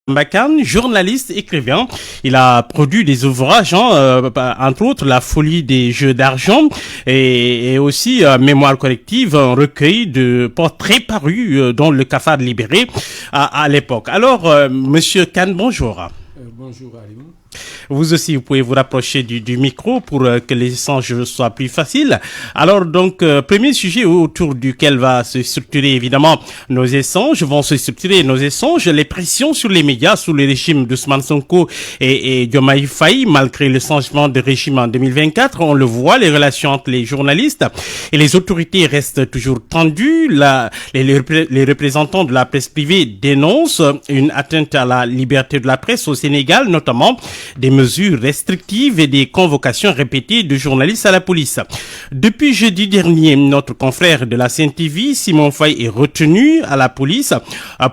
Mbakan, journaliste, écrivain. Il a produit des ouvrages, entre autres La folie des jeux d'argent et aussi Mémoire collective, un recueil de portraits parus dans le Cafard libéré à l'époque. Alors, Monsieur Khan, bonjour. Bonjour Alimou. Vous aussi, vous pouvez vous rapprocher du micro pour que l'échange soit plus facile. Alors donc, premier sujet autour duquel va se structurer évidemment nos échanges, les pressions sur les médias sous le régime d'Ousmane Sonko et Diomaye Faye, malgré le changement de régime en 2024. On le voit, les relations entre les journalistes et les autorités restent toujours tendues. Les représentants de la presse privée dénoncent une atteinte à la liberté de la presse au Sénégal, notamment des mesures restrictives et des convocations répétées de journalistes à la police. Depuis jeudi dernier, notre confrère de la CNTV, Simon Faye, est retenu à la police,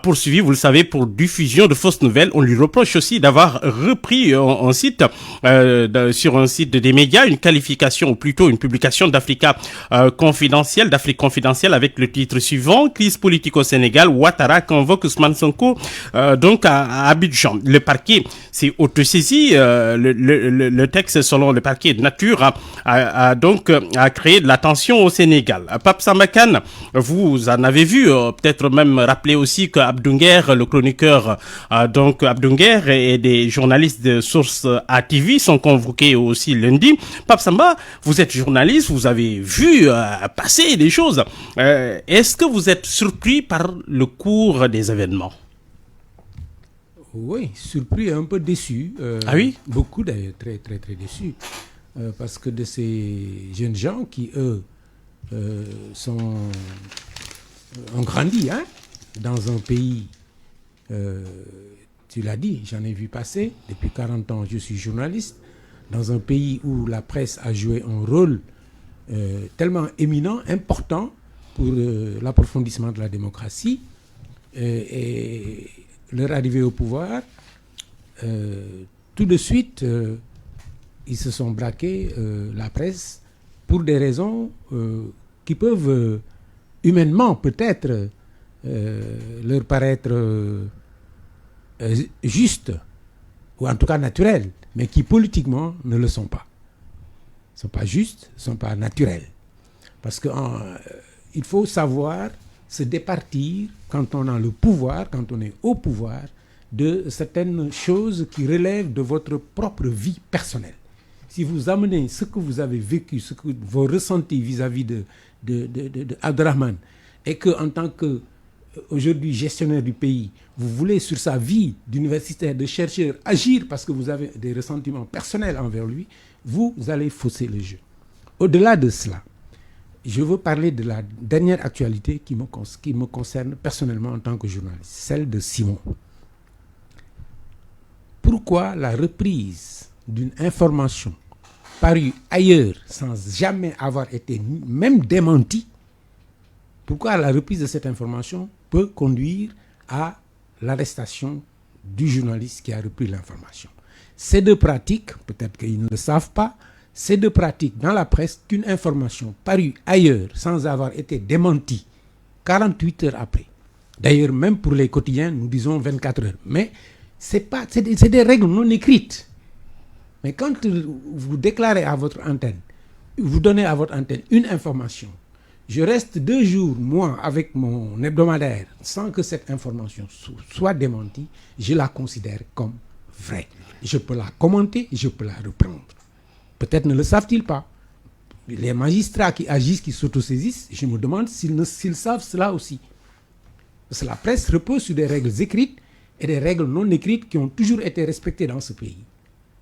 poursuivi, vous le savez, pour diffusion de fausses nouvelles. On lui reproche aussi d'avoir repris un site, sur un site des médias, une qualification, ou plutôt une publication d'Afrique confidentielle avec le titre suivant: Crise politique au Sénégal, Ouattara convoque Ousmane Sonko, donc à Abidjan. Le parquet s'est autosaisi. Le texte, selon le parquet de nature, a créé de la tension au Sénégal. Pape Samakan, vous en avez vu, peut-être même rappeler aussi que Abdounger, le chroniqueur, Abdounger et des journalistes de Source ATV sont convoqués aussi lundi. Pape Samba, vous êtes journaliste, vous avez vu passer des choses. Est-ce que vous êtes surpris par le cours des événements? Oui, surpris et un peu déçu. Ah oui? Beaucoup d'ailleurs, très très très déçu. Parce que de ces jeunes gens qui, eux, ont grandi dans un pays, tu l'as dit, j'en ai vu passer, depuis 40 ans je suis journaliste, dans un pays où la presse a joué un rôle tellement éminent, important pour l'approfondissement de la démocratie, et leur arrivée au pouvoir, tout de suite, ils se sont braqués, la presse, pour des raisons qui peuvent humainement peut-être leur paraître justes, ou en tout cas naturelles, mais qui politiquement ne le sont pas. Ils ne sont pas justes, ils ne sont pas naturels. Parce qu'il faut savoir se départir quand on a le pouvoir, quand on est au pouvoir, de certaines choses qui relèvent de votre propre vie personnelle. Si vous amenez ce que vous avez vécu, vos ressentis vis-à-vis de Abderrahmane, et que en tant que aujourd'hui gestionnaire du pays, vous voulez sur sa vie d'universitaire, de chercheur, agir parce que vous avez des ressentiments personnels envers lui, vous allez fausser le jeu. Au-delà de cela, je veux parler de la dernière actualité qui me concerne personnellement en tant que journaliste, celle de Simon. Pourquoi la reprise d'une information parue ailleurs sans jamais avoir été même démentie, pourquoi la reprise de cette information peut conduire à l'arrestation du journaliste qui a repris l'information? Ces deux pratiques, peut-être qu'ils ne le savent pas, ces deux pratiques dans la presse, qu'une information parue ailleurs sans avoir été démentie 48 heures après. D'ailleurs, même pour les quotidiens, nous disons 24 heures. Mais c'est des règles non écrites. Mais quand vous déclarez à votre antenne, vous donnez à votre antenne une information, je reste 2 jours, moi, avec mon hebdomadaire, sans que cette information soit démentie, je la considère comme vraie. Je peux la commenter, je peux la reprendre. Peut-être ne le savent-ils pas. Les magistrats qui agissent, qui s'autosaisissent, je me demande s'ils savent cela aussi. Parce que la presse repose sur des règles écrites et des règles non écrites qui ont toujours été respectées dans ce pays.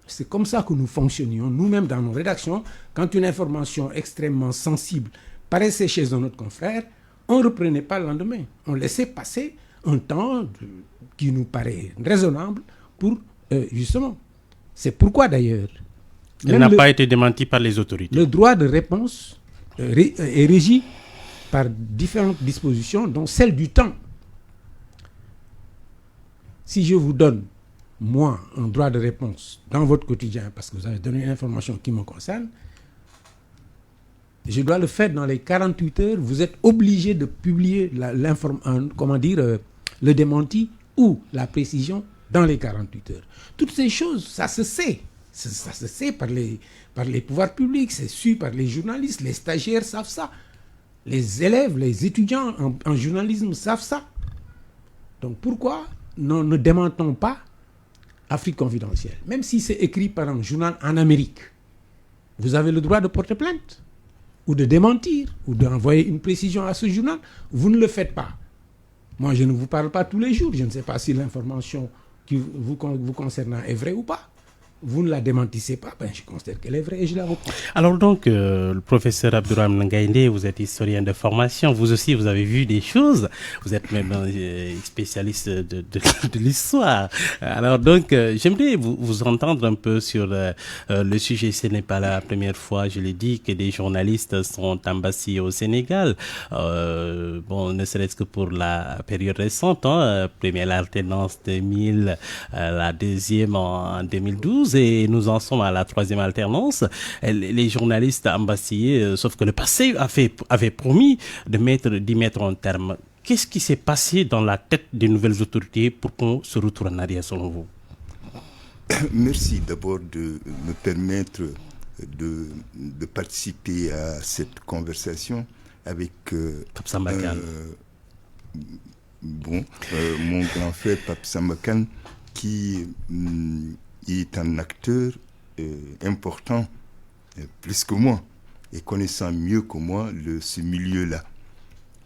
C'est comme ça que nous fonctionnions, nous-mêmes dans nos rédactions. Quand une information extrêmement sensible paraissait chez un autre confrère, on ne reprenait pas le lendemain. On laissait passer un temps qui nous paraît raisonnable pour, justement. C'est pourquoi d'ailleurs... Elle n'a pas été démentie par les autorités. Le droit de réponse est régi par différentes dispositions, dont celle du temps. Si je vous donne, moi, un droit de réponse dans votre quotidien, parce que vous avez donné une information qui me concerne, je dois le faire dans les 48 heures. Vous êtes obligé de publier le démenti ou la précision dans les 48 heures. Toutes ces choses, ça se sait. Ça se sait par les pouvoirs publics, c'est su par les journalistes, les stagiaires savent ça. Les élèves, les étudiants en journalisme savent ça. Donc pourquoi ne démentons pas Afrique confidentielle? Même si c'est écrit par un journal en Amérique, vous avez le droit de porter plainte, ou de démentir, ou d'envoyer une précision à ce journal. Vous ne le faites pas. Moi, je ne vous parle pas tous les jours. Je ne sais pas si l'information qui vous concernant est vraie ou pas. Vous ne la démentissez pas, ben je considère qu'elle est vraie et je la reprends. Alors donc, le professeur Abdourahmane Ngaïndé, vous êtes historien de formation, vous aussi vous avez vu des choses, vous êtes même spécialiste de l'histoire. Alors donc, j'aimerais vous entendre un peu sur le sujet. Ce n'est pas la première fois, je l'ai dit, que des journalistes sont embassés au Sénégal. Bon, ne serait-ce que pour la période récente, première alternance 2000, la deuxième en 2012. Et nous en sommes à la troisième alternance. Les journalistes embassés, sauf que le passé avait promis d'y mettre un terme. Qu'est-ce qui s'est passé dans la tête des nouvelles autorités pour qu'on se retourne en arrière selon vous? Merci d'abord de me permettre de participer à cette conversation avec mon grand frère Pape Samba Kane qui est un acteur important, plus que moi, et connaissant mieux que moi ce milieu-là.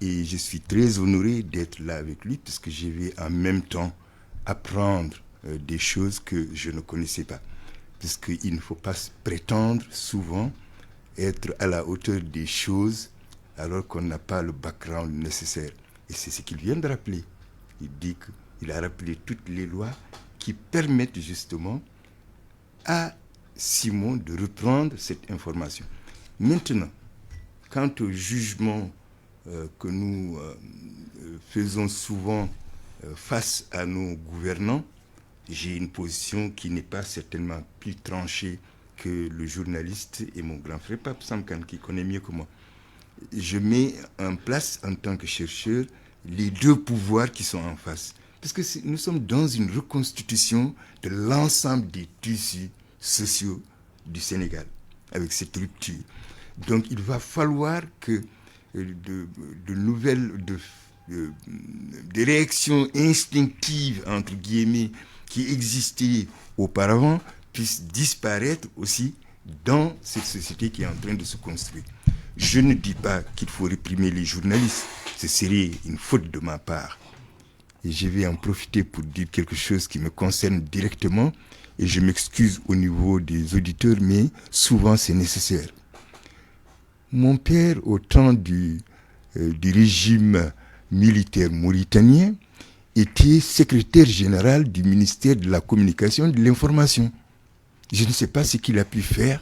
Et je suis très honoré d'être là avec lui, puisque je vais en même temps apprendre des choses que je ne connaissais pas. Puisqu'il ne faut pas prétendre souvent être à la hauteur des choses alors qu'on n'a pas le background nécessaire. Et c'est ce qu'il vient de rappeler. Il dit qu'il a rappelé toutes les lois qui permettent justement à Simon de reprendre cette information. Maintenant, quant au jugement que nous faisons souvent face à nos gouvernants, j'ai une position qui n'est pas certainement plus tranchée que le journaliste et mon grand frère Pape Samkan, qui connaît mieux que moi. Je mets en place, en tant que chercheur, les deux pouvoirs qui sont en face. Parce que nous sommes dans une reconstitution de l'ensemble des tissus sociaux du Sénégal, avec cette rupture. Donc il va falloir que des réactions instinctives, entre guillemets, qui existaient auparavant, puissent disparaître aussi dans cette société qui est en train de se construire. Je ne dis pas qu'il faut réprimer les journalistes, ce serait une faute de ma part. Et je vais en profiter pour dire quelque chose qui me concerne directement, et je m'excuse au niveau des auditeurs, mais souvent c'est nécessaire. Mon père, au temps du régime militaire mauritanien, était secrétaire général du ministère de la Communication et de l'Information. Je ne sais pas ce qu'il a pu faire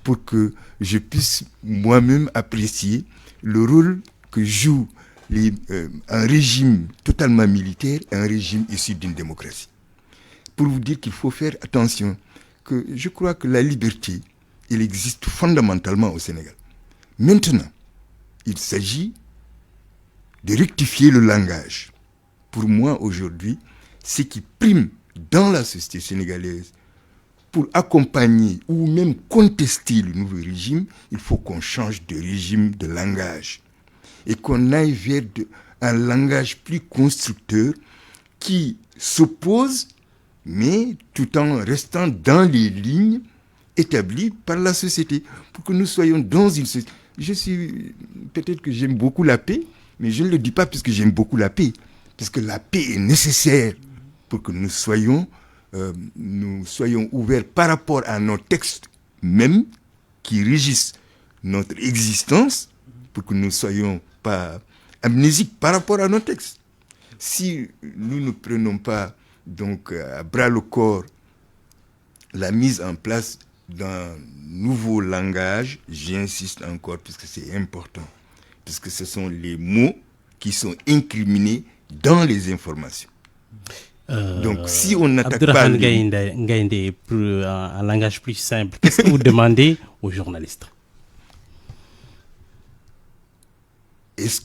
pour que je puisse moi-même apprécier le rôle que joue un régime totalement militaire et un régime issu d'une démocratie. Pour vous dire qu'il faut faire attention, que je crois que la liberté, elle existe fondamentalement au Sénégal. Maintenant, il s'agit de rectifier le langage. Pour moi, aujourd'hui, ce qui prime dans la société sénégalaise, pour accompagner ou même contester le nouveau régime, il faut qu'on change de régime de langage et qu'on aille vers un langage plus constructeur qui s'oppose, mais tout en restant dans les lignes établies par la société, pour que nous soyons dans une société. Peut-être que j'aime beaucoup la paix, mais je ne le dis pas parce que j'aime beaucoup la paix, parce que la paix est nécessaire pour que nous soyons ouverts par rapport à nos textes même qui régissent notre existence, pour que nous ne soyons pas amnésiques par rapport à nos textes. Si nous ne prenons pas donc à bras le corps la mise en place d'un nouveau langage, j'insiste encore puisque c'est important, puisque ce sont les mots qui sont incriminés dans les informations. Donc si on n'attaque pas Ngaïndé, un langage plus simple, qu'est-ce que vous demandez aux journalistes? Est-ce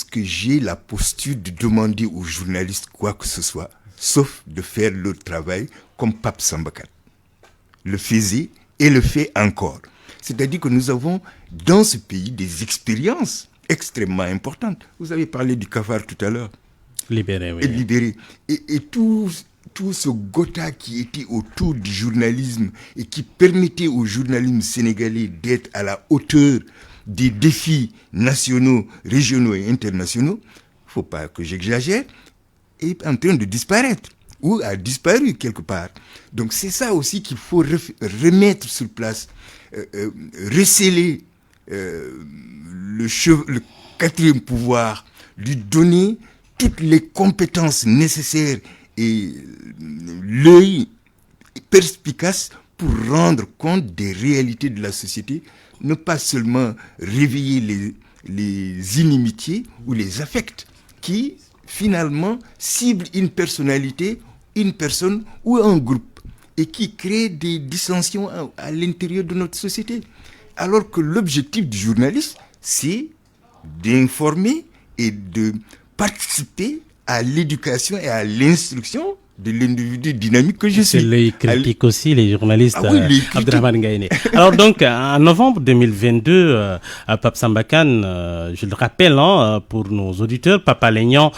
que j'ai la posture de demander aux journalistes quoi que ce soit? sauf de faire leur travail comme Pape Samba Kane le faisait et le fait encore. C'est-à-dire que nous avons dans ce pays des expériences extrêmement importantes. Vous avez parlé du Cafard tout à l'heure. Libéré, oui. Et libéré. Et tout ce gotha qui était autour du journalisme et qui permettait au journalisme sénégalais d'être à la hauteur des défis nationaux, régionaux et internationaux, il ne faut pas que j'exagère, est en train de disparaître ou a disparu quelque part. Donc c'est ça aussi qu'il faut remettre sur place, recéler le quatrième pouvoir, lui donner toutes les compétences nécessaires et l'œil perspicace pour rendre compte des réalités de la société, ne pas seulement réveiller les inimitiés ou les affects qui finalement ciblent une personnalité, une personne ou un groupe et qui créent des dissensions à l'intérieur de notre société. Alors que l'objectif du journaliste, c'est d'informer et de participer à l'éducation et à l'instruction de l'individu dynamique que je suis. C'est l'œil critique aussi, les journalistes. Ah oui, les Abdrahmane Gaïné. Alors donc, en novembre 2022, Pape Samba Kane, je le rappelle pour nos auditeurs, Pape Alé Niang,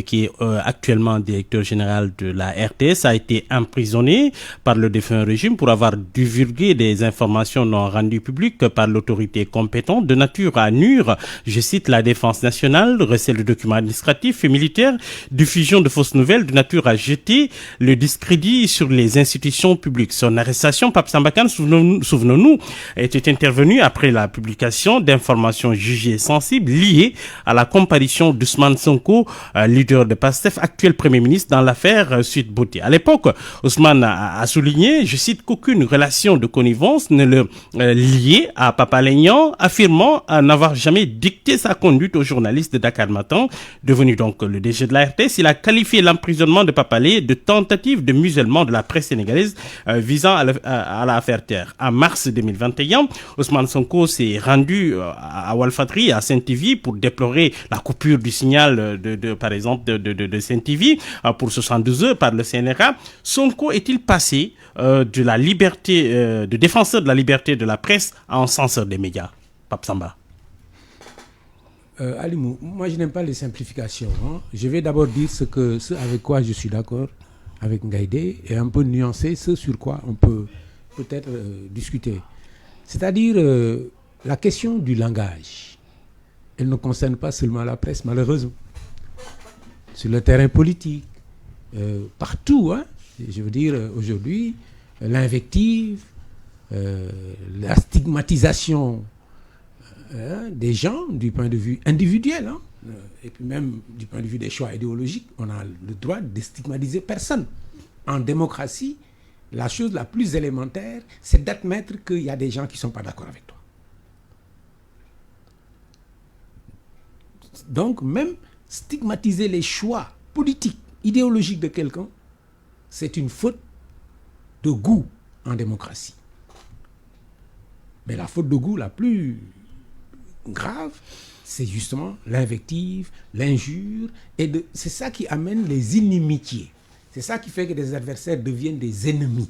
qui est actuellement directeur général de la RTS, a été emprisonné par le défunt régime pour avoir divulgué des informations non rendues publiques par l'autorité compétente de nature à nuire, je cite, la défense nationale, recel de documents administratifs et militaires, diffusion de fausses nouvelles de nature à jeter le discrédit sur les institutions publiques. Son arrestation, Pape Samba Kane, souvenons-nous, était intervenue après la publication d'informations jugées sensibles liées à la comparution d'Ousmane Sonko, leader de PASTEF, actuel Premier ministre, dans l'affaire Sweet Beauté. À l'époque, Ousmane a souligné, je cite, qu'aucune relation de connivence ne le liait à Pape Alé Niang, affirmant n'avoir jamais dicté sa conduite au journaliste de Dakar Matin, devenu donc le DG de la RTS. Il a qualifié l'emprisonnement de Pape Alé de tentative de musellement de la presse sénégalaise visant à la faire taire. En mars 2021, Ousmane Sonko s'est rendu à Walfadjri, à Sen TV, pour déplorer la coupure du signal par exemple de Sen TV pour 72 heures par le CNRA. Sonko est-il passé de la liberté, de défenseur de la liberté de la presse en censeur des médias? Pape Samba. Alimou, moi je n'aime pas les simplifications. Je vais d'abord dire ce avec quoi je suis d'accord avec Ngaïdé et un peu nuancer ce sur quoi on peut peut-être discuter. C'est-à-dire la question du langage. Elle ne concerne pas seulement la presse, malheureusement. Sur le terrain politique, partout, je veux dire aujourd'hui, l'invective, la stigmatisation des gens du point de vue individuel, et puis même du point de vue des choix idéologiques, on a le droit de stigmatiser personne. En démocratie, la chose la plus élémentaire, c'est d'admettre qu'il y a des gens qui ne sont pas d'accord avec toi. Donc même stigmatiser les choix politiques, idéologiques de quelqu'un, c'est une faute de goût en démocratie. Mais la faute de goût la plus grave, c'est justement l'invective, l'injure, c'est ça qui amène les inimitiés. C'est ça qui fait que des adversaires deviennent des ennemis.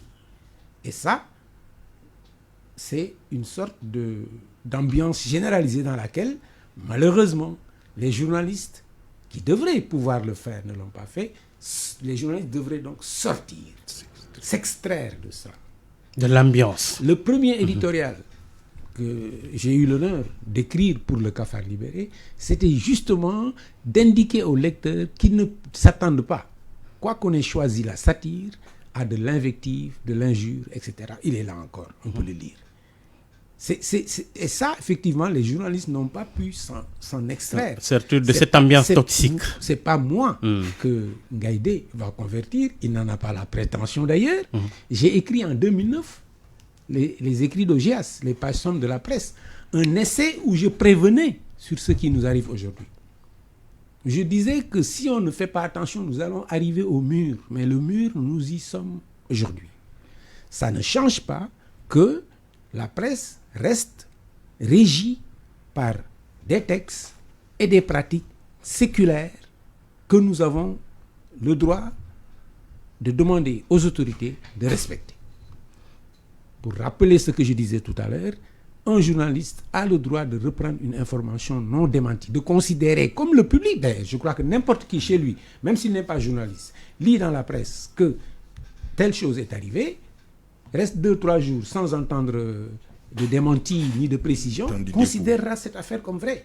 Et ça, c'est une sorte d'ambiance généralisée dans laquelle, malheureusement, les journalistes qui devraient pouvoir le faire ne l'ont pas fait. Les journalistes devraient donc sortir, s'extraire de ça. De l'ambiance. Le premier éditorial que j'ai eu l'honneur d'écrire pour le Cafard Libéré, c'était justement d'indiquer aux lecteurs qu'ils ne s'attendent pas, quoi qu'on ait choisi la satire, à de l'invective, de l'injure, etc. Il est là encore, on peut le lire. Et ça, effectivement, les journalistes n'ont pas pu s'en extraire. Surtout de cette ambiance toxique. C'est pas moi que Ngaïdé va convertir, il n'en a pas la prétention d'ailleurs. J'ai écrit en 2009 les écrits d'Ogias, les pages sombres de la presse, un essai où je prévenais sur ce qui nous arrive aujourd'hui. Je disais que si on ne fait pas attention, nous allons arriver au mur. Mais le mur, nous y sommes aujourd'hui. Ça ne change pas que la presse reste régie par des textes et des pratiques séculaires que nous avons le droit de demander aux autorités de respecter. Pour rappeler ce que je disais tout à l'heure, un journaliste a le droit de reprendre une information non démentie, de considérer, comme le public d'ailleurs, je crois que n'importe qui chez lui, même s'il n'est pas journaliste, lit dans la presse que telle chose est arrivée, reste 2-3 jours sans entendre de démenti ni de précision, considérera cette affaire comme vraie.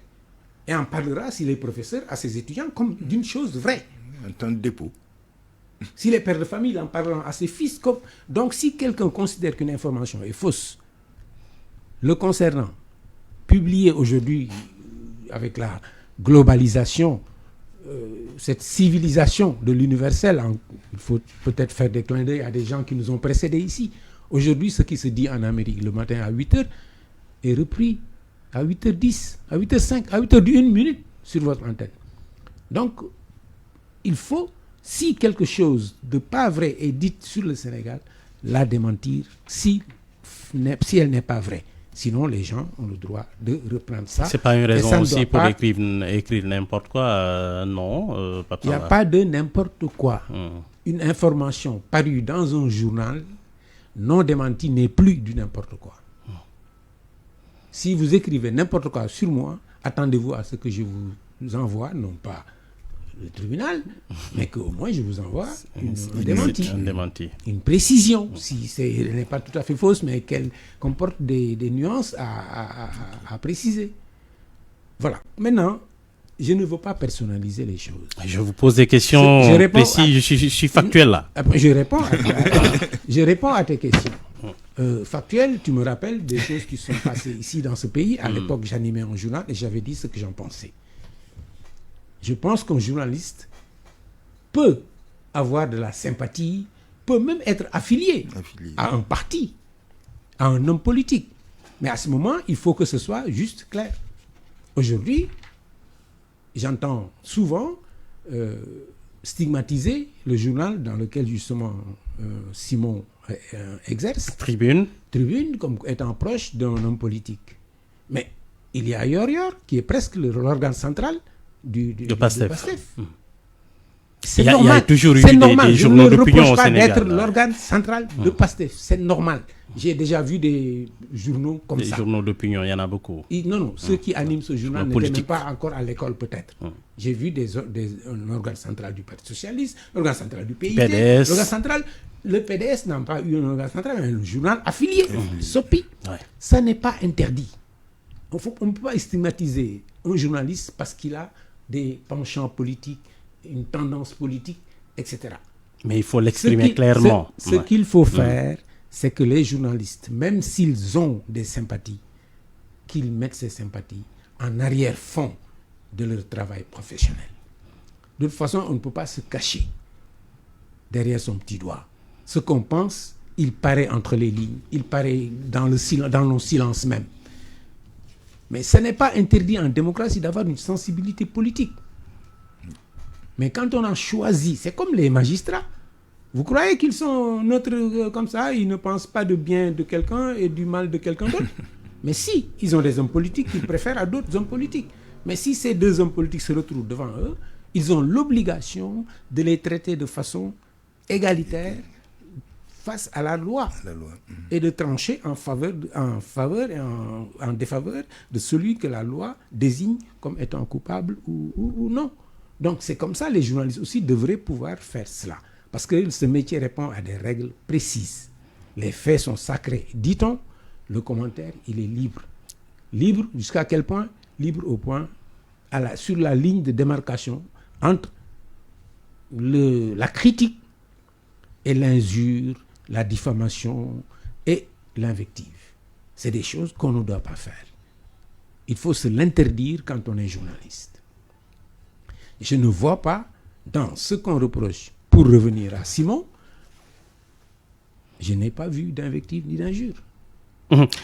Et en parlera, s'il est professeur, à ses étudiants comme d'une chose vraie. Un temps de dépôt. S'il est père de famille, il en parlera à ses fils. Comme... Donc si quelqu'un considère qu'une information est fausse, le concernant, publié aujourd'hui avec la globalisation, cette civilisation de l'universel, il faut peut-être faire des clins d'œil à des gens qui nous ont précédés ici. Aujourd'hui, ce qui se dit en Amérique le matin à 8h est repris à 8h10, à 8h05, à 8h01 sur votre antenne. Donc, il faut, si quelque chose de pas vrai est dit sur le Sénégal, la démentir si elle n'est pas vraie. Sinon, les gens ont le droit de reprendre ça. C'est pas une raison aussi pour écrire n'importe quoi, non. Il n'y a pas de n'importe quoi. Une information parue dans un journal non démentie n'est plus du n'importe quoi. Si vous écrivez n'importe quoi sur moi, attendez-vous à ce que je vous envoie, non pas le tribunal, mais qu'au moins je vous envoie un démenti. Une précision, si elle n'est pas tout à fait fausse, mais qu'elle comporte des nuances à préciser. Voilà. Maintenant, je ne veux pas personnaliser les choses. Je vous pose des questions précises, je suis factuel là. Je réponds à tes questions. Factuel, tu me rappelles des choses qui sont passées ici dans ce pays. À l'époque, j'animais un journal et j'avais dit ce que j'en pensais. Je pense qu'un journaliste peut avoir de la sympathie, peut même être affilié à un parti, à un homme politique. Mais à ce moment, il faut que ce soit juste clair. Aujourd'hui, j'entends souvent stigmatiser le journal dans lequel justement Simon exerce. Tribune, comme étant proche d'un homme politique. Mais il y a Yoor, qui est presque l'organe central de Pastef. C'est normal. Il y a toujours eu des journaux d'opinion au Sénégal. Je ne reproche pas d'être l'organe central de Pastef. C'est normal. J'ai déjà vu des journaux comme ça. Des journaux d'opinion, il y en a beaucoup. Non, ceux qui animent ce journal n'étaient même pas encore à l'école peut-être. J'ai vu un organe central du Parti Socialiste, un organe central du PIT, l'organe central. Le PDS n'a pas eu un organe central, mais un journal affilié, SOPI. Ça n'est pas interdit. On ne peut pas stigmatiser un journaliste parce qu'il a des penchants politiques, une tendance politique, etc. Mais il faut l'exprimer clairement. Ce qu'il faut faire, c'est que les journalistes, même s'ils ont des sympathies, qu'ils mettent ces sympathies en arrière-fond de leur travail professionnel. De toute façon, on ne peut pas se cacher derrière son petit doigt. Ce qu'on pense, il paraît entre les lignes, il paraît dans nos silences même. Mais ce n'est pas interdit en démocratie d'avoir une sensibilité politique. Mais quand on a choisi, c'est comme les magistrats. Vous croyez qu'ils sont neutres comme ça, ils ne pensent pas de bien de quelqu'un et du mal de quelqu'un d'autre? Mais si, ils ont des hommes politiques qu'ils préfèrent à d'autres hommes politiques. Mais si ces deux hommes politiques se retrouvent devant eux, ils ont l'obligation de les traiter de façon égalitaire face à la loi, et de trancher en faveur et en défaveur de celui que la loi désigne comme étant coupable ou non. Donc c'est comme ça, les journalistes aussi devraient pouvoir faire cela. Parce que ce métier répond à des règles précises. Les faits sont sacrés, dit-on. Le commentaire, il est libre. Libre jusqu'à quel point? Libre au point, sur la ligne de démarcation entre la critique et l'injure, la diffamation et l'invective. C'est des choses qu'on ne doit pas faire. Il faut se l'interdire quand on est journaliste. Je ne vois pas dans ce qu'on reproche, pour revenir à Simon, je n'ai pas vu d'invective ni d'injure.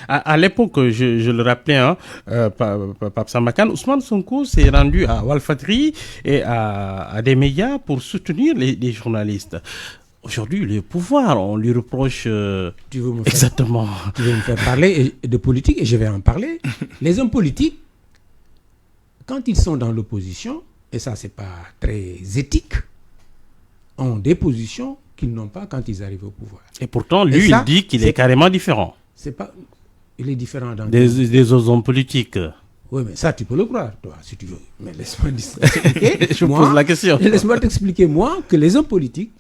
À l'époque, je le rappelais, Pape Samakan, Ousmane Sonko s'est rendu à Walfadjri et à des médias pour soutenir les journalistes. Aujourd'hui, le pouvoir, on lui reproche exactement. Tu veux me faire parler de politique et je vais en parler. Les hommes politiques, quand ils sont dans l'opposition, et ça c'est pas très éthique, ont des positions qu'ils n'ont pas quand ils arrivent au pouvoir. Et pourtant, lui, il dit qu'il est carrément différent. C'est pas... Il est différent dans des autres hommes politiques. Oui, mais ça, tu peux le croire, toi, si tu veux. Mais laisse-moi t'expliquer. Je pose la question. Laisse-moi t'expliquer, moi, que les hommes politiques,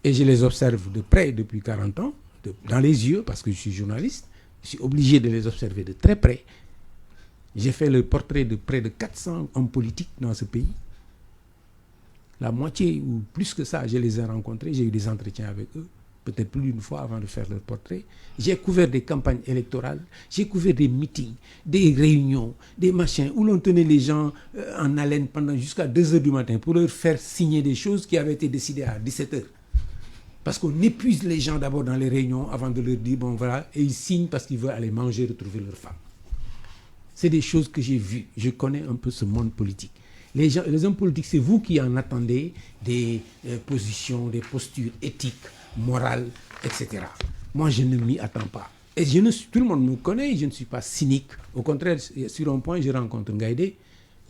et je les observe de près depuis 40 ans, dans les yeux, parce que je suis journaliste, je suis obligé de les observer de très près. J'ai fait le portrait de près de 400 hommes politiques dans ce pays. La moitié ou plus que ça, je les ai rencontrés, j'ai eu des entretiens avec eux, peut-être plus d'une fois avant de faire leur portrait. J'ai couvert des campagnes électorales, j'ai couvert des meetings, des réunions, des machins où l'on tenait les gens en haleine pendant jusqu'à 2 heures du matin pour leur faire signer des choses qui avaient été décidées à 17 heures. Parce qu'on épuise les gens d'abord dans les réunions avant de leur dire, bon voilà, et ils signent parce qu'ils veulent aller manger, retrouver leur femme. C'est des choses que j'ai vues. Je connais un peu ce monde politique. Les hommes politiques, c'est vous qui en attendez des positions, des postures éthiques, morales, etc. Moi, je ne m'y attends pas. Et tout le monde me connaît, je ne suis pas cynique. Au contraire, sur un point, je rencontre Ngaïdé.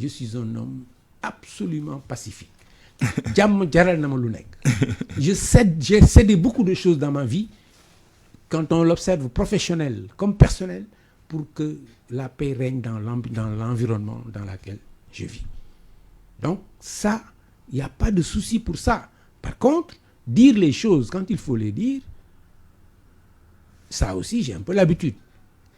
Je suis un homme absolument pacifique. J'ai cédé beaucoup de choses dans ma vie, quand on l'observe professionnel comme personnel, pour que la paix règne dans l'environnement dans lequel je vis. Donc ça, il n'y a pas de souci pour ça. Par contre, dire les choses quand il faut les dire, ça aussi j'ai un peu l'habitude.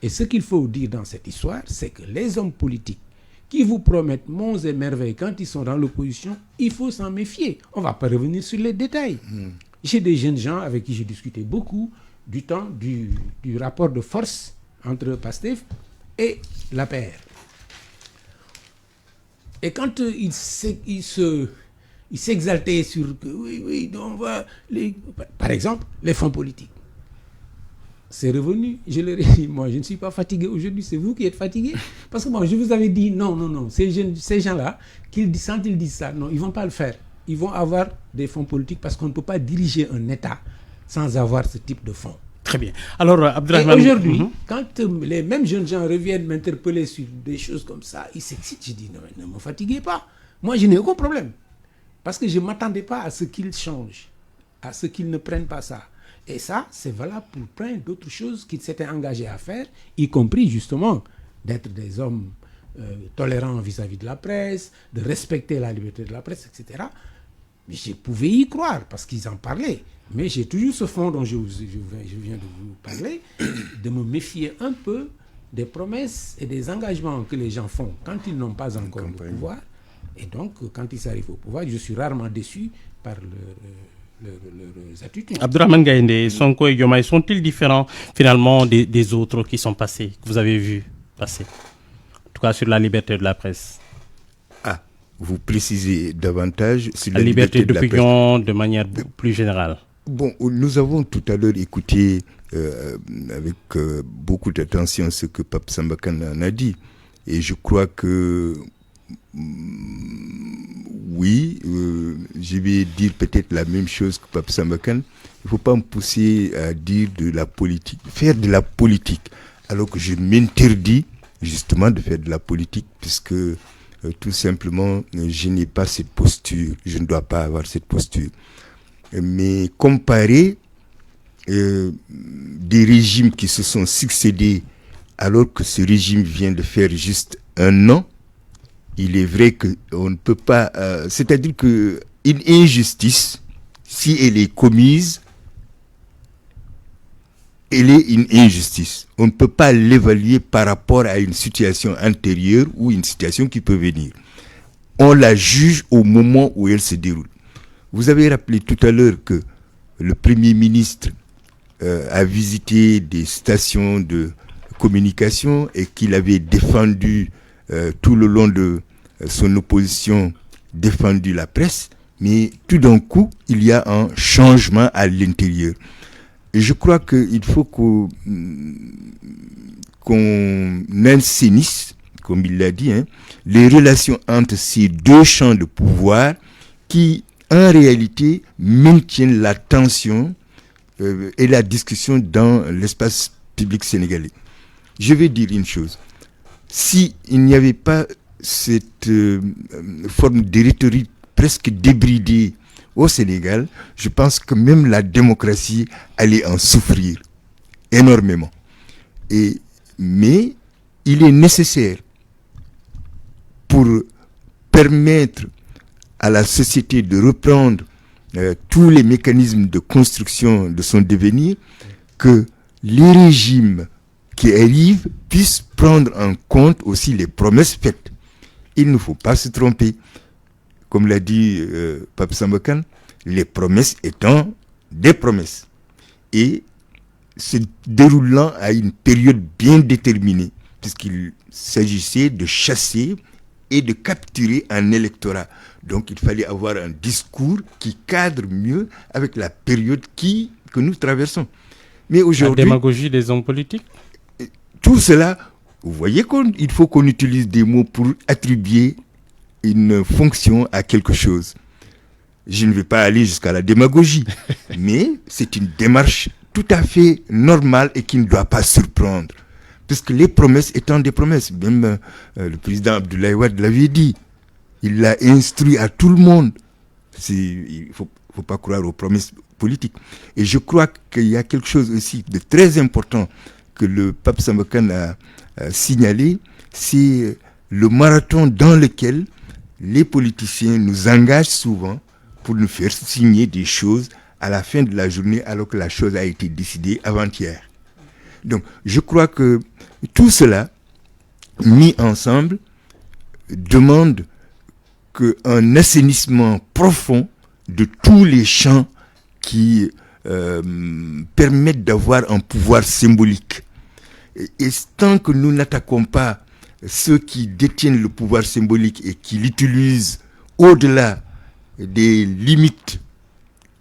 Et ce qu'il faut dire dans cette histoire, c'est que les hommes politiques qui vous promettent monts et merveilles quand ils sont dans l'opposition, il faut s'en méfier. On ne va pas revenir sur les détails. J'ai des jeunes gens avec qui j'ai discuté beaucoup du temps du rapport de force entre Pastef et l'APR. Et quand il s'exaltait sur que oui, on va... Par exemple, les fonds politiques. C'est revenu, je leur ai dit, moi je ne suis pas fatigué aujourd'hui, c'est vous qui êtes fatigué. Parce que moi je vous avais dit non, ces gens-là, quand ils disent ça, non, ils ne vont pas le faire. Ils vont avoir des fonds politiques parce qu'on ne peut pas diriger un État sans avoir ce type de fonds. Très bien. Alors, Abdrahmane... Et aujourd'hui, quand les mêmes jeunes gens reviennent m'interpeller sur des choses comme ça, ils s'excitent, je dis non, mais ne me fatiguez pas. Moi je n'ai aucun problème. Parce que je ne m'attendais pas à ce qu'ils changent, à ce qu'ils ne prennent pas ça. Et ça, c'est valable pour plein d'autres choses qu'ils s'étaient engagés à faire, y compris justement d'être des hommes tolérants vis-à-vis de la presse, de respecter la liberté de la presse, etc. Mais je pouvais y croire parce qu'ils en parlaient. Mais j'ai toujours ce fond dont je viens de vous parler, de me méfier un peu des promesses et des engagements que les gens font quand ils n'ont pas encore le pouvoir. Et donc, quand ils arrivent au pouvoir, je suis rarement déçu par leurs attitudes. Abdrahmane Gaïndé, Sonko et Diomaye sont-ils différents finalement des autres qui sont passés, que vous avez vus passer? En tout cas sur la liberté de la presse. Ah, vous précisez davantage sur la liberté d'opinion de manière plus générale. Bon, nous avons tout à l'heure écouté avec beaucoup d'attention ce que Pape Samba Kane en a dit. Et je crois que oui, je vais dire peut-être la même chose que Pape Samba Kane. Il ne faut pas me pousser à dire de la politique, faire de la politique, alors que je m'interdis justement de faire de la politique, puisque tout simplement, je n'ai pas cette posture, je ne dois pas avoir cette posture. Mais comparer des régimes qui se sont succédés alors que ce régime vient de faire juste 1 an, il est vrai qu'on ne peut pas... c'est-à-dire qu'une injustice, si elle est commise, elle est une injustice. On ne peut pas l'évaluer par rapport à une situation antérieure ou une situation qui peut venir. On la juge au moment où elle se déroule. Vous avez rappelé tout à l'heure que le Premier ministre a visité des stations de communication et qu'il avait défendu tout le long de son opposition, défendu la presse, mais tout d'un coup, il y a un changement à l'intérieur. Et je crois qu'il faut qu'on assainisse, comme il l'a dit, les relations entre ces 2 champs de pouvoir qui, en réalité, maintiennent la tension et la discussion dans l'espace public sénégalais. Je vais dire une chose. Si il n'y avait pas cette forme de rhétorique presque débridée au Sénégal, je pense que même la démocratie allait en souffrir énormément. Mais il est nécessaire pour permettre à la société de reprendre tous les mécanismes de construction de son devenir, que les régimes qui arrivent puissent prendre en compte aussi les promesses faites. Il ne faut pas se tromper. Comme l'a dit Pape Samba Kane, les promesses étant des promesses. Et se déroulant à une période bien déterminée, puisqu'il s'agissait de chasser et de capturer un électorat. Donc il fallait avoir un discours qui cadre mieux avec la période que nous traversons. Mais aujourd'hui, la démagogie des hommes politiques, tout cela, vous voyez qu'il faut qu'on utilise des mots pour attribuer une fonction à quelque chose. Je ne vais pas aller jusqu'à la démagogie, mais c'est une démarche tout à fait normale et qui ne doit pas surprendre. Puisque les promesses étant des promesses, même le président Abdoulaye Wade l'avait dit, il l'a instruit à tout le monde. Il ne faut pas croire aux promesses politiques. Et je crois qu'il y a quelque chose aussi de très important que le pape Samba Kane a signalé, c'est le marathon dans lequel les politiciens nous engagent souvent pour nous faire signer des choses à la fin de la journée alors que la chose a été décidée avant-hier. Donc, je crois que tout cela, mis ensemble, demande qu'un assainissement profond de tous les champs qui permettent d'avoir un pouvoir symbolique. Et tant que nous n'attaquons pas ceux qui détiennent le pouvoir symbolique et qui l'utilisent au-delà des limites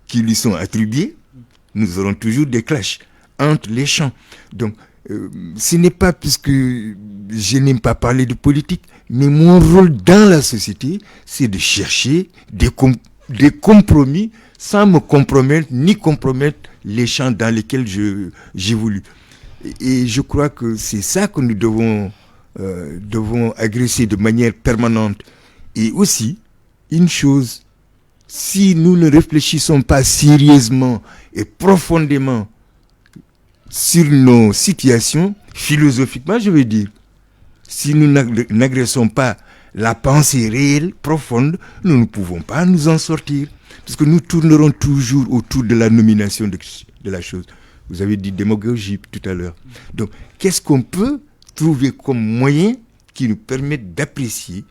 qui lui sont attribuées, nous aurons toujours des clashs entre les champs. Donc, ce n'est pas puisque je n'aime pas parler de politique, mais mon rôle dans la société, c'est de chercher des compromis sans me compromettre, ni compromettre les champs dans lesquels j'évolue. Et je crois que c'est ça que nous devons agresser de manière permanente. Et aussi, une chose, si nous ne réfléchissons pas sérieusement et profondément sur nos situations, philosophiquement je veux dire, si nous n'agressons pas la pensée réelle, profonde, nous ne pouvons pas nous en sortir. Parce que nous tournerons toujours autour de la nomination de la chose. Vous avez dit démagogie tout à l'heure. Donc, qu'est-ce qu'on peut trouver comme moyen qui nous permette d'apprécier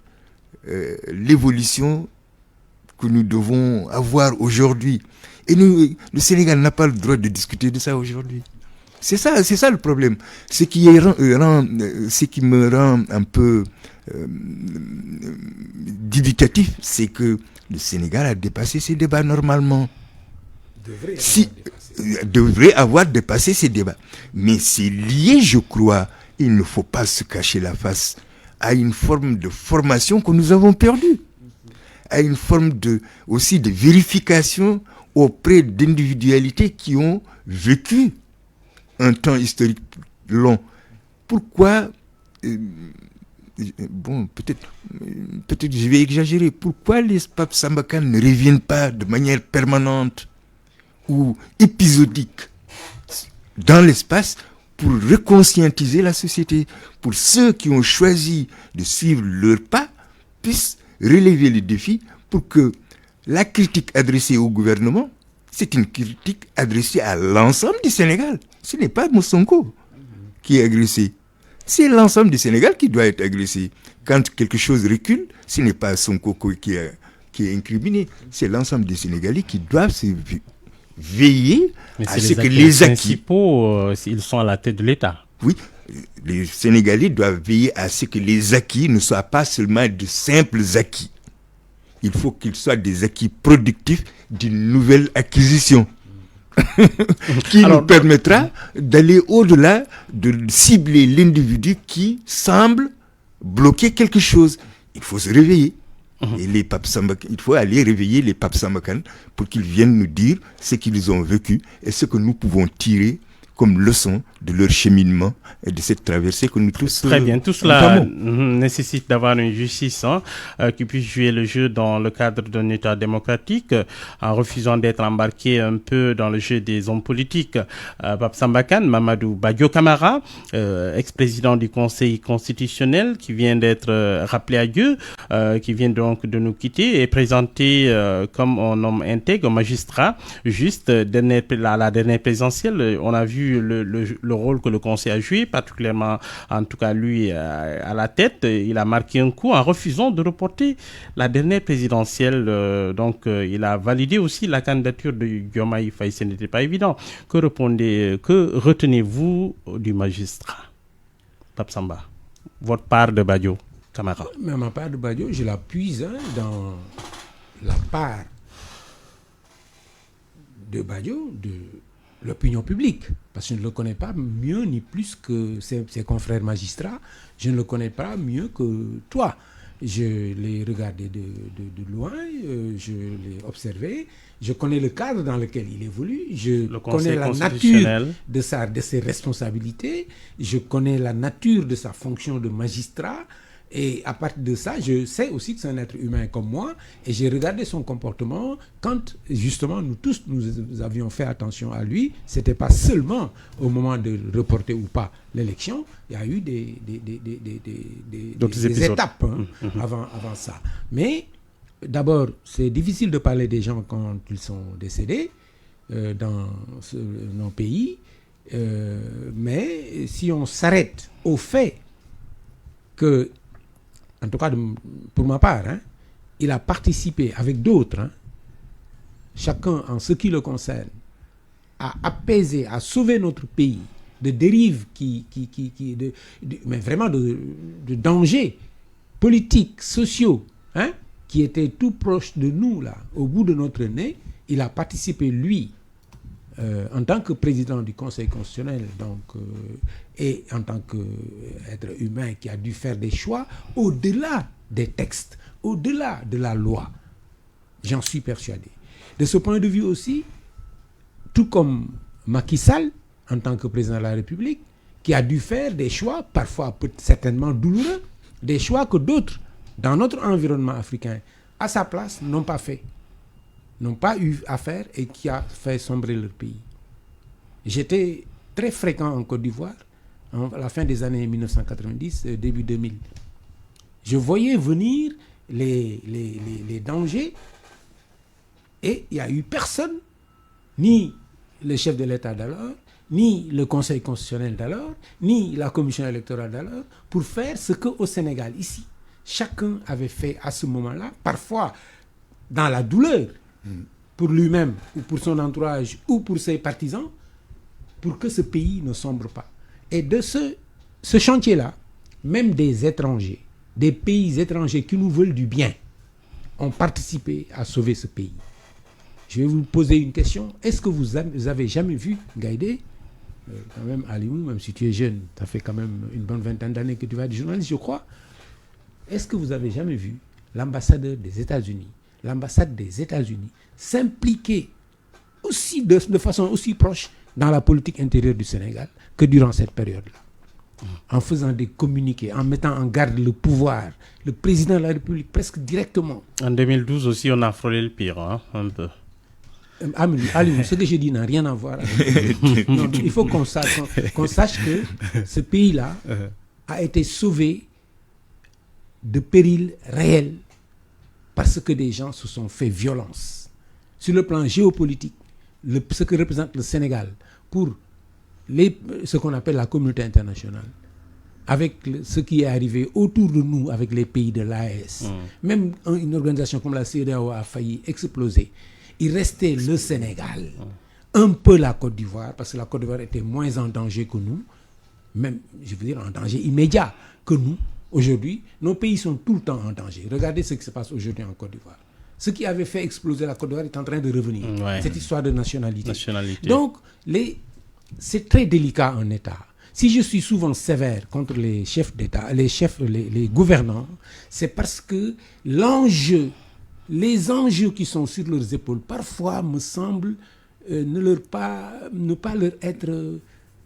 l'évolution que nous devons avoir aujourd'hui? Et le Sénégal n'a pas le droit de discuter de ça aujourd'hui. C'est ça le problème. Ce qui me rend un peu dubitatif, c'est que le Sénégal a dépassé ses débats normalement. Devrait avoir dépassé ces débats. Mais c'est lié, je crois, il ne faut pas se cacher la face, à une forme de formation que nous avons perdue, à une forme aussi de vérification auprès d'individualités qui ont vécu un temps historique long. Pourquoi, peut-être je vais exagérer, pourquoi les papes Samba Kane ne reviennent pas de manière permanente ou épisodique dans l'espace pour reconscientiser la société, pour ceux qui ont choisi de suivre leur pas puissent relever les défis pour que la critique adressée au gouvernement, c'est une critique adressée à l'ensemble du Sénégal. Ce n'est pas Moussonko qui est agressé. C'est l'ensemble du Sénégal qui doit être agressé. Quand quelque chose recule, ce n'est pas Sonko qui est incriminé. C'est l'ensemble des Sénégalais qui doivent se veiller à ce que les acquis principaux, ils sont à la tête de l'État. Oui, les Sénégalais doivent veiller à ce que les acquis ne soient pas seulement de simples acquis. Il faut qu'ils soient des acquis productifs d'une nouvelle acquisition qui nous permettra d'aller au-delà, de cibler l'individu qui semble bloquer quelque chose. Il faut se réveiller. Et il faut aller réveiller les papes Samba Kane pour qu'ils viennent nous dire ce qu'ils ont vécu et ce que nous pouvons tirer comme leçon de leur cheminement et de cette traversée que nous tous... Très bien, tout cela nécessite d'avoir une justice qui puisse jouer le jeu dans le cadre d'un État démocratique, en refusant d'être embarqué un peu dans le jeu des hommes politiques. Pape Samba Kane, Mamadou Badio Camara, ex-président du Conseil constitutionnel, qui vient d'être rappelé à Dieu, qui vient donc de nous quitter, est présenté comme un homme intègre, magistrat, juste la dernière présidentielle. On a vu le rôle que le Conseil a joué, particulièrement, en tout cas lui, à la tête. Il a marqué un coup en refusant de reporter la dernière présidentielle. Donc, il a validé aussi la candidature de Diomaye Faye. Ce n'était pas évident. Que retenez-vous du magistrat, Pape Samba? Votre part de Badio Camara. Mais ma part de Badio, je la puise dans la part de Badio, de l'opinion publique, parce que je ne le connais pas mieux ni plus que ses confrères magistrats, je ne le connais pas mieux que toi. Je l'ai regardé de loin, je l'ai observé, je connais le cadre dans lequel il évolue, je connais la nature de ses responsabilités, je connais la nature de sa fonction de magistrat. Et à partir de ça, je sais aussi que c'est un être humain comme moi, et j'ai regardé son comportement quand justement nous tous nous avions fait attention à lui. C'était pas seulement au moment de reporter ou pas l'élection, il y a eu des étapes avant ça. Mais d'abord, c'est difficile de parler des gens quand ils sont décédés dans nos pays, mais si on s'arrête au fait que, en tout cas, pour ma part, il a participé avec d'autres, chacun en ce qui le concerne, à apaiser, à sauver notre pays de dérives mais vraiment de dangers politiques, sociaux, qui étaient tout proches de nous, là, au bout de notre nez. Il a participé, lui, en tant que président du Conseil constitutionnel, donc, et en tant qu'être humain qui a dû faire des choix au-delà des textes, au-delà de la loi. J'en suis persuadé. De ce point de vue aussi, tout comme Macky Sall, en tant que président de la République, qui a dû faire des choix, parfois certainement douloureux, des choix que d'autres, dans notre environnement africain, à sa place, n'ont pas fait, n'ont pas eu à faire, et qui a fait sombrer leur pays. J'étais très fréquent en Côte d'Ivoire, à la fin des années 1990, début 2000. Je voyais venir les dangers, et il n'y a eu personne, ni le chef de l'État d'alors, ni le Conseil constitutionnel d'alors, ni la commission électorale d'alors, pour faire ce qu'au Sénégal, ici, chacun avait fait à ce moment-là, parfois dans la douleur, pour lui-même, ou pour son entourage, ou pour ses partisans, pour que ce pays ne sombre pas. Et de ce chantier-là, même des étrangers, des pays étrangers qui nous veulent du bien, ont participé à sauver ce pays. Je vais vous poser une question. Est-ce que vous avez jamais vu, Gaïdé, quand même, Alimou, même si tu es jeune, ça fait quand même une bonne vingtaine d'années que tu vas être journaliste, je crois. Est-ce que vous avez jamais vu l'ambassadeur des États-Unis, l'ambassade des États-Unis, s'impliquer aussi de façon aussi proche dans la politique intérieure du Sénégal que durant cette période-là, en faisant des communiqués, en mettant en garde le pouvoir, le président de la République presque directement. En 2012 aussi, on a frôlé le pire, un peu. Alimou, ce que je dis n'a rien à voir avec non, il faut qu'on sache que ce pays-là a été sauvé de périls réels parce que des gens se sont fait violence. Sur le plan géopolitique, ce que représente le Sénégal pour ce qu'on appelle la communauté internationale, avec ce qui est arrivé autour de nous avec les pays de l'AES, même une organisation comme la CEDEAO a failli exploser. Il restait le Sénégal, un peu la Côte d'Ivoire, parce que la Côte d'Ivoire était moins en danger que nous, même, je veux dire, en danger immédiat que nous. Aujourd'hui, nos pays sont tout le temps en danger. Regardez ce qui se passe aujourd'hui en Côte d'Ivoire. Ce qui avait fait exploser la Côte d'Ivoire est en train de revenir. Ouais. Cette histoire de nationalité. Donc, c'est très délicat en État. Si je suis souvent sévère contre les chefs d'État, les gouvernants, c'est parce que les enjeux qui sont sur leurs épaules, parfois me semblent ne pas leur être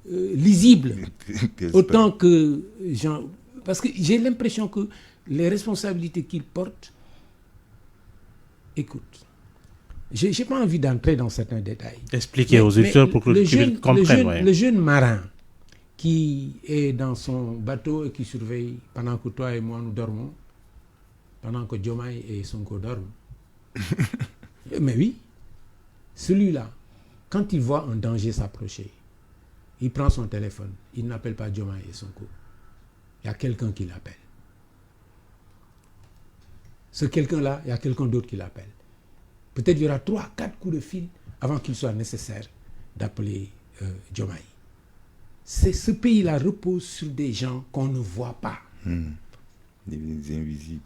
lisible, autant que Jean... Parce que j'ai l'impression que les responsabilités qu'il porte, écoute, je n'ai pas envie d'entrer dans certains détails. Expliquez aux auditeurs pour que le public comprenne. Le jeune marin qui est dans son bateau et qui surveille pendant que toi et moi nous dormons, pendant que Diomaye et Sonko dorment. Mais oui, celui-là, quand il voit un danger s'approcher, il prend son téléphone, il n'appelle pas Diomaye et Sonko. Il y a quelqu'un qui l'appelle. Ce quelqu'un-là, il y a quelqu'un d'autre qui l'appelle. Peut-être il y aura 3-4 coups de fil avant qu'il soit nécessaire d'appeler Diomaye. Ce pays-là repose sur des gens qu'on ne voit pas. Des invisibles.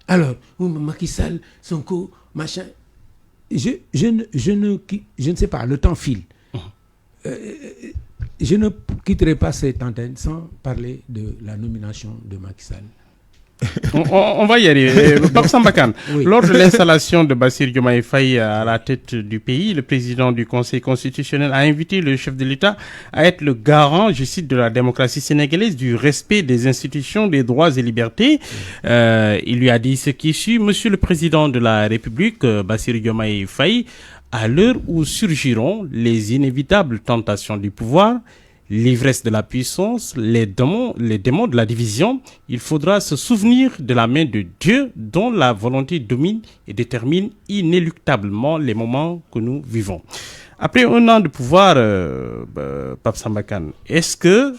Alors, Macky Sall, Sonko, machin. Je ne sais pas, le temps file. Je ne quitterai pas cette antenne sans parler de la nomination de Macky Sall. On va y arriver. Pape Samba Kane, oui. Lors de l'installation de Bassirou Diomaye Faye à la tête du pays, le président du Conseil constitutionnel a invité le chef de l'État à être le garant, je cite, de la démocratie sénégalaise, du respect des institutions, des droits et libertés. Il lui a dit ce qui suit: Monsieur le Président de la République, Bassirou Diomaye Faye, à l'heure où surgiront les inévitables tentations du pouvoir, l'ivresse de la puissance, les démons de la division, il faudra se souvenir de la main de Dieu dont la volonté domine et détermine inéluctablement les moments que nous vivons. Après un an de pouvoir, Pape Samba Kane, est-ce que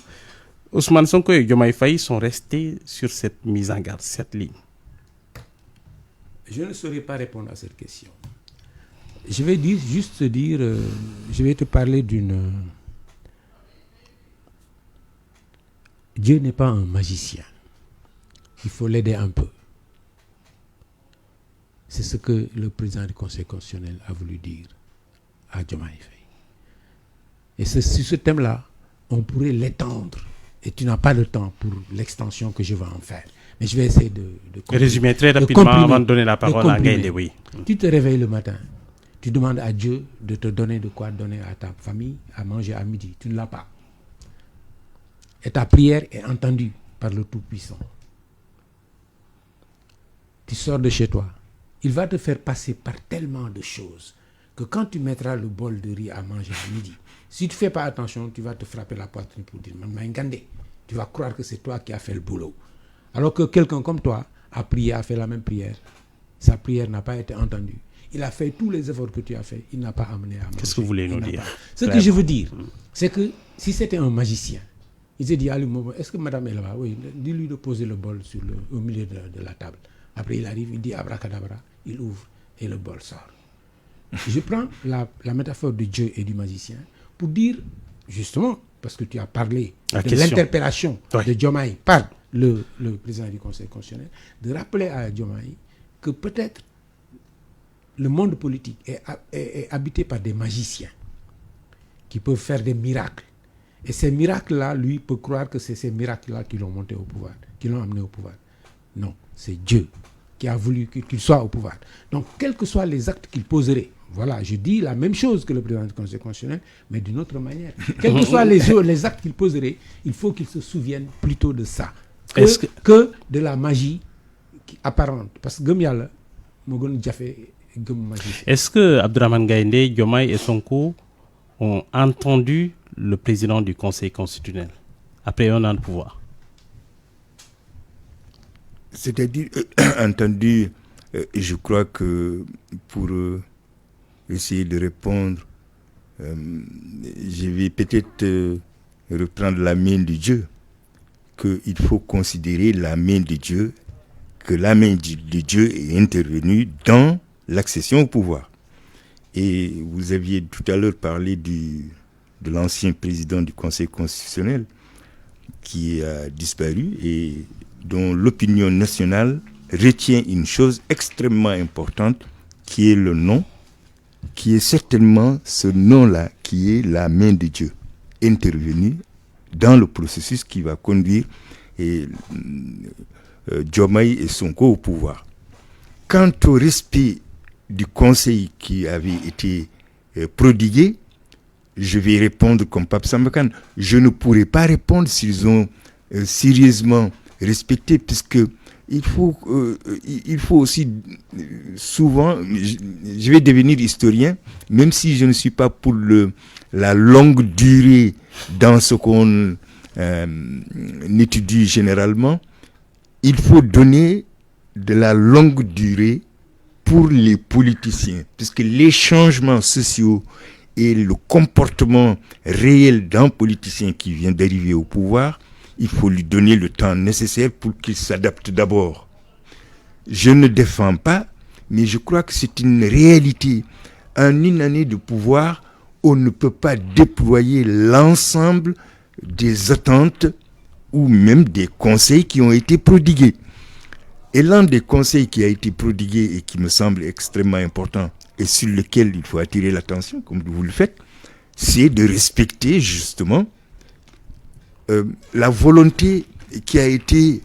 Ousmane Sonko et Diomaye Faye sont restés sur cette mise en garde, cette ligne? Je ne saurais pas répondre à cette question. Je vais je vais te parler d'une... Dieu n'est pas un magicien. Il faut l'aider un peu. C'est ce que le président du Conseil constitutionnel a voulu dire à Diomaye Faye. Et sur ce thème-là, on pourrait l'étendre. Et tu n'as pas le temps pour l'extension que je vais en faire. Mais je vais essayer de résumer très rapidement avant de donner la parole à Gaïndé. Oui. Tu te réveilles le matin. Tu demandes à Dieu de te donner de quoi donner à ta famille à manger à midi. Tu ne l'as pas. Et ta prière est entendue par le Tout-Puissant. Tu sors de chez toi. Il va te faire passer par tellement de choses que quand tu mettras le bol de riz à manger à midi, si tu ne fais pas attention, tu vas te frapper la poitrine pour dire « Tu vas croire que c'est toi qui as fait le boulot. » Alors que quelqu'un comme toi a prié, a fait la même prière. Sa prière n'a pas été entendue. Il a fait tous les efforts que tu as fait. Il n'a pas amené à manger. Qu'est-ce que vous voulez nous dire? Ce que je veux dire, c'est que si c'était un magicien, il s'est dit, est-ce que madame est là-bas? Oui, dis-lui de poser le bol au milieu de la table. Après, il arrive, il dit abracadabra, il ouvre et le bol sort. Je prends la métaphore de Dieu et du magicien pour dire, justement, parce que tu as parlé de l'interpellation de Diomaye par le président du Conseil constitutionnel, de rappeler à Diomaye que peut-être le monde politique est habité par des magiciens qui peuvent faire des miracles. Et ces miracles-là, lui, peut croire que c'est ces miracles-là qui l'ont monté au pouvoir, qui l'ont amené au pouvoir. Non, c'est Dieu qui a voulu qu'il soit au pouvoir. Donc, quels que soient les actes qu'il poserait, voilà, je dis la même chose que le président du Conseil constitutionnel, mais d'une autre manière. Quels que soient les actes qu'il poserait, il faut qu'il se souvienne plutôt de ça que de la magie apparente. Parce que Gomyal, Mogon Djafé, magie. Est-ce que Abdourahmane Gaïndé, Diomaye et Sonko ont entendu le président du Conseil constitutionnel après un an de pouvoir? C'est-à-dire, entendu, je crois que pour essayer de répondre, je vais peut-être reprendre la main de Dieu, qu'il faut considérer la main de Dieu, que la main de Dieu est intervenue dans l'accession au pouvoir. Et vous aviez tout à l'heure parlé de l'ancien président du Conseil constitutionnel qui a disparu et dont l'opinion nationale retient une chose extrêmement importante qui est le nom, qui est certainement ce nom-là qui est la main de Dieu intervenue dans le processus qui va conduire Diomaye et Sonko au pouvoir. Quant au respect du Conseil qui avait été prodigué, je vais répondre comme Pape Samba Kane. Je ne pourrai pas répondre s'ils ont sérieusement respecté, puisque il faut aussi souvent, je vais devenir historien, même si je ne suis pas pour la longue durée dans ce qu'on étudie généralement. Il faut donner de la longue durée pour les politiciens, puisque les changements sociaux et le comportement réel d'un politicien qui vient d'arriver au pouvoir, il faut lui donner le temps nécessaire pour qu'il s'adapte d'abord. Je ne défends pas, mais je crois que c'est une réalité. En une année de pouvoir, on ne peut pas déployer l'ensemble des attentes ou même des conseils qui ont été prodigués. Et l'un des conseils qui a été prodigué et qui me semble extrêmement important et sur lequel il faut attirer l'attention, comme vous le faites, c'est de respecter justement la volonté qui a été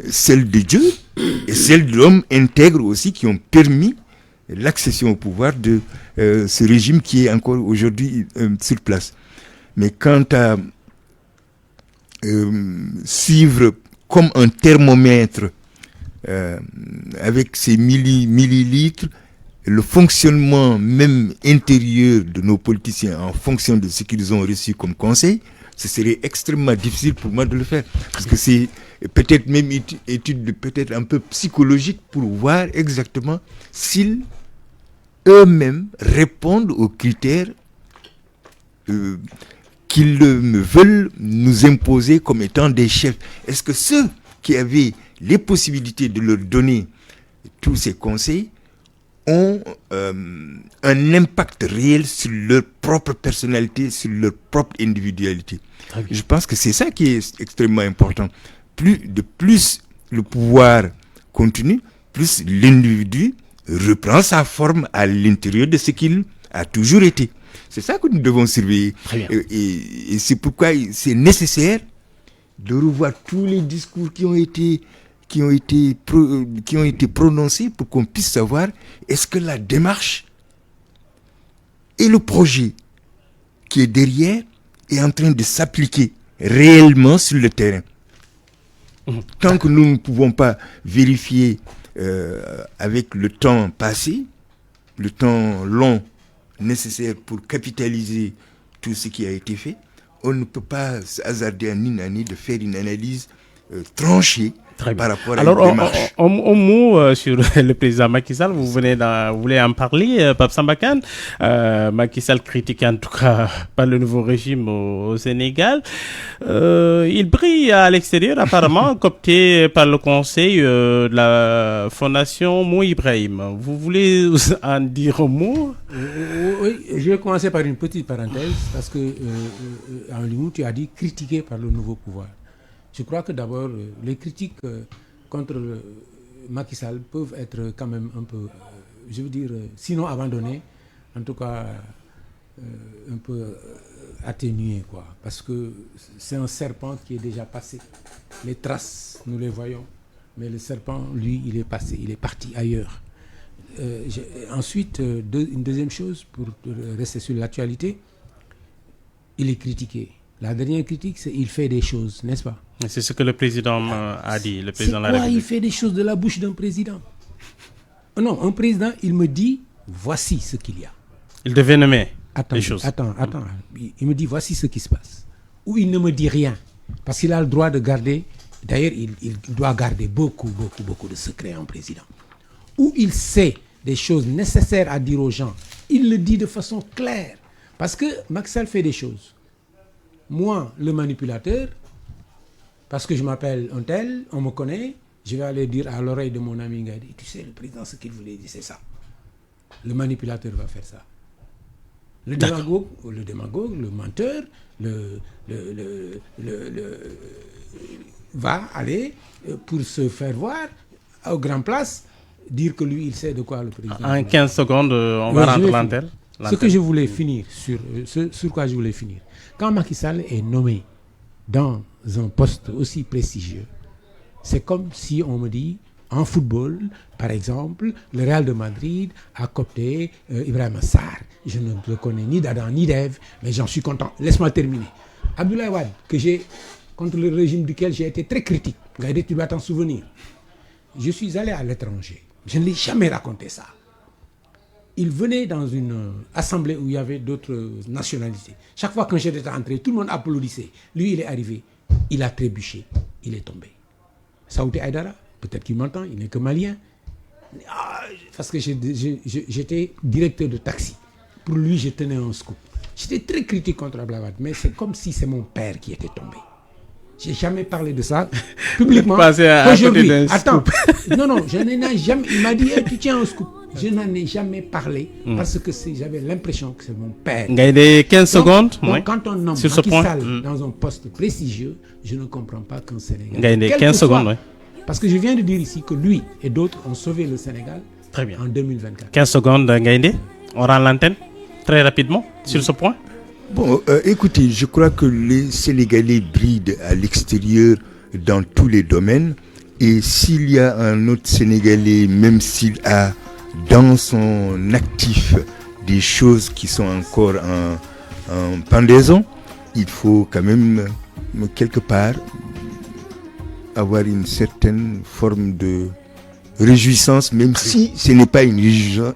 celle de Dieu et celle de l'homme intègre aussi, qui ont permis l'accession au pouvoir de ce régime qui est encore aujourd'hui sur place. Mais quant à suivre comme un thermomètre avec ces millilitres le fonctionnement même intérieur de nos politiciens en fonction de ce qu'ils ont reçu comme conseil, ce serait extrêmement difficile pour moi de le faire. Parce que c'est peut-être même étude peut-être un peu psychologique pour voir exactement s'ils eux-mêmes répondent aux critères qu'ils veulent nous imposer comme étant des chefs. Est-ce que ceux qui avaient les possibilités de leur donner tous ces conseils ont un impact réel sur leur propre personnalité, sur leur propre individualité? Je pense que c'est ça qui est extrêmement important. Plus le pouvoir continue, plus l'individu reprend sa forme à l'intérieur de ce qu'il a toujours été. C'est ça que nous devons surveiller. Et c'est pourquoi c'est nécessaire de revoir tous les discours qui ont été prononcés pour qu'on puisse savoir est-ce que la démarche et le projet qui est derrière est en train de s'appliquer réellement sur le terrain. Tant que nous ne pouvons pas vérifier avec le temps passé, le temps long nécessaire pour capitaliser tout ce qui a été fait, on ne peut pas hasarder en une année de faire une analyse tranchée par rapport à une démarche. Un mot sur le président Macky Sall, vous voulez en parler, Pape Samba Kane. Macky Sall critiqué en tout cas par le nouveau régime au Sénégal. Il brille à l'extérieur apparemment, coopté par le conseil de la fondation Mo Ibrahim. Vous voulez en dire un mot? Oui, je vais commencer par une petite parenthèse parce que en ligne, tu as dit critiqué par le nouveau pouvoir. Je crois que d'abord, les critiques contre Macky Sall peuvent être quand même un peu, je veux dire, sinon abandonnées, en tout cas un peu atténuées, quoi. Parce que c'est un serpent qui est déjà passé. Les traces, nous les voyons. Mais le serpent, lui, il est passé, il est parti ailleurs. Ensuite, une deuxième chose, pour rester sur l'actualité, il est critiqué. La dernière critique, c'est qu'il fait des choses, n'est-ce pas? C'est ce que le président a dit, le président de la République. République. Il fait des choses de la bouche d'un président. Non, un président, il me dit, voici ce qu'il y a. Il devait nommer les choses. Attends. Il me dit, voici ce qui se passe. Ou il ne me dit rien. Parce qu'il a le droit de garder, d'ailleurs, il doit garder beaucoup de secrets en président. Ou il sait des choses nécessaires à dire aux gens. Il le dit de façon claire. Parce que Macky Sall fait des choses. Moi, le manipulateur, parce que je m'appelle un tel, on me connaît, je vais aller dire à l'oreille de mon ami Ngadi, tu sais, le président, ce qu'il voulait dire, c'est ça. Le manipulateur va faire ça. Le démagogue, le menteur, va aller, pour se faire voir, aux grandes places, dire que lui, il sait de quoi le président... En 15 secondes, on va rendre l'antenne. Ce que je voulais finir, sur quoi je voulais finir. Quand Macky Sall est nommé dans un poste aussi prestigieux, c'est comme si on me dit, en football, par exemple, le Real de Madrid a coopté Ibrahima Sarr. je ne le connais ni d'Adam ni d'Ève, mais j'en suis content. Laisse-moi terminer. Abdoulaye Wade, contre le régime duquel j'ai été très critique, Gaïdé, tu dois t'en souvenir. Je suis allé à l'étranger. Je ne l'ai jamais raconté ça. Il venait dans une assemblée où il y avait d'autres nationalités. Chaque fois quand j'étais entré, tout le monde applaudissait. Lui, il est arrivé, il a trébuché, il est tombé. Saouté Aïdara, peut-être qu'il m'entend, il n'est que malien. Parce que j'étais directeur de taxi. Pour lui, je tenais un scoop. J'étais très critique contre Abdoulaye Wade, mais c'est comme si c'est mon père qui était tombé. J'ai jamais parlé de ça publiquement. Aujourd'hui, attends. Non, je n'en ai jamais. Il m'a dit, tu tiens un scoop. Je n'en ai jamais parlé parce que j'avais l'impression que c'est mon père. Il y a 15 secondes. Donc, quand on nomme Macky Sall dans un poste prestigieux, je ne comprends pas qu'un Sénégalais. Il y a 15 secondes, oui. Parce que je viens de dire ici que lui et d'autres ont sauvé le Sénégal. Très bien. En 2024. 15 secondes, Gaïndé. On rend l'antenne très rapidement sur ce point. Bon, écoutez, je crois que les Sénégalais brillent à l'extérieur dans tous les domaines. Et s'il y a un autre Sénégalais, même s'il a dans son actif des choses qui sont encore en pendaison, il faut quand même, quelque part, avoir une certaine forme de réjouissance, même si ce n'est pas une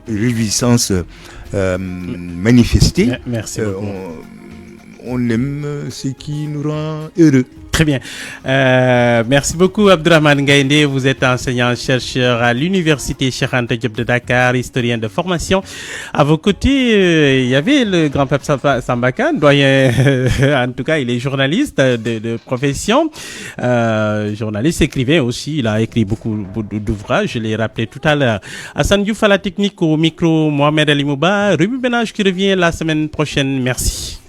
réjouissance manifestée. Merci beaucoup. On aime ce qui nous rend heureux. Très bien. Merci beaucoup Abdourahmane Gaïndé. Vous êtes enseignant-chercheur à l'université Cheikh Anta Diop de Dakar, historien de formation. À vos côtés, il y avait le grand Pape Samba Kane, doyen, en tout cas, il est journaliste de profession. Journaliste, écrivain aussi. Il a écrit beaucoup d'ouvrages, je l'ai rappelé tout à l'heure. Hassan Diouf à la technique, au micro, Mohamed Ali Mouba. Ruby Benage qui revient la semaine prochaine. Merci.